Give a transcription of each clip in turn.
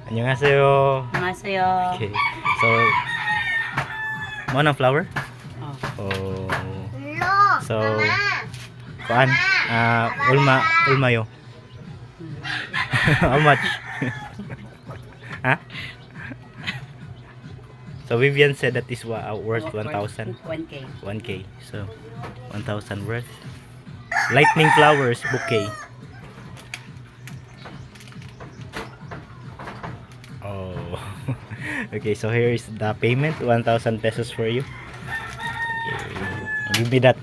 안녕하세요. 안녕하세요. Okay. So, mo ng flower? Oh. Oh. Lo, So, Mama. kuan? Ulmayo. How much? Ha? So, Vivian said that is worth 1,000. 1K. 1K. So, 1,000 worth. Lightning flowers bouquet. Oh. Okay, so here is the payment, 1,000 pesos for you. Okay. Give me that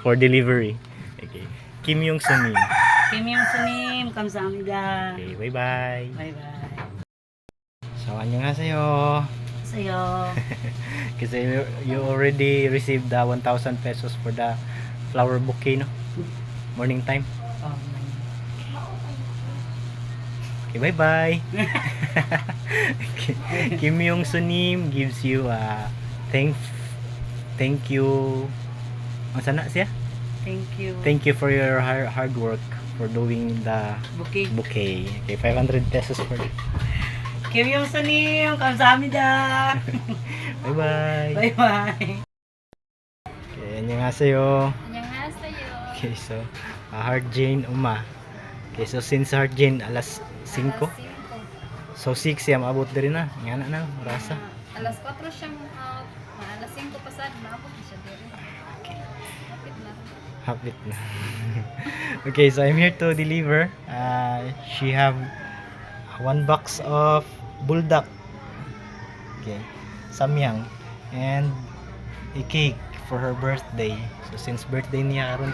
for delivery. Okay. Kim Yung Sumin. Kim Yung Sunim, 감사합니다. Okay, bye-bye. Bye-bye. So, 안녕하세요. Sa'yo. Kasi you already received the 1,000 pesos for the flower bouquet, no? Morning time. Oh, Okay, bye-bye. Okay. Kim Yung Sunim gives you a thank you. Ang sana siya? thank you. Thank you for your hard work for doing the Bouquet. bouquet. Okay, 500 pesos for you. Kim Yung Sunim, 감사합니다. Bye-bye. Bye-bye. Okay, 안녕하세요. 안녕하세요. Okay, so Heart Jane Uma. Okay, so since Heart Jane alas 5, so 6 siya maabot din na. Nga na rasa. Alas 4 siya out. Alas 5 pasad, maabot na siya diri. Okay, Kapit na. hapit na. Okay, so I'm here to deliver. She have 1 box of buldak. Okay, samyang and a cake for her birthday. So since birthday niya karon.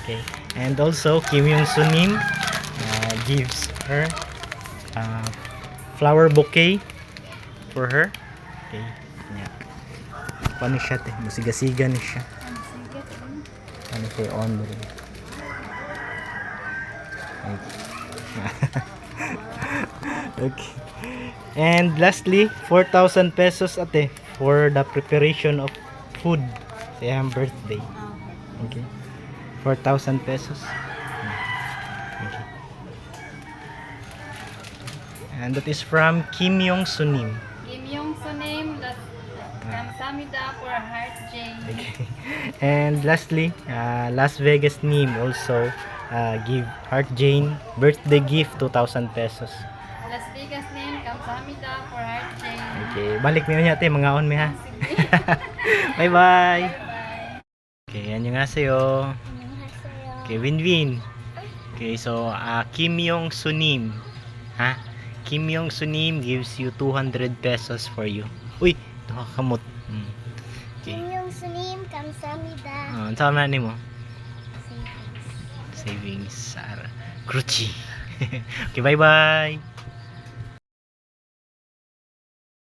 Okay, and also Kim Yung Sunim gives her flower bouquet for her. Okay, yeah. Paano siya te? Musiga-siga ni siya. Ano siya on rin. Okay. And lastly, 4,000 pesos ate for the preparation of food sa iyang birthday. Okay. 4,000 pesos. Okay. And that is from Kim Yung Sunim. Kim Yung Sunim, 감사합니다 for Heart Jane. Okay. And lastly, Las Vegas Nim also give Heart Jane birthday gift 2,000 pesos. Las Vegas name, 감사합니다 for Heart Jane. Okay, balik niyo niya te mga on mi ha. Sige. Bye bye. Bye. Okay, 안녕하세요. 안녕하세요. Okay, Winwin. Okay, so Kim Yung Sunim. Ha? Kim Yung Sunim gives you 200 pesos for you. Uy, nakakamot. Okay. Kim Yung Sunim, 감사합니다. Ano tama ni mo? Savings. Kruchi. Okay, bye bye.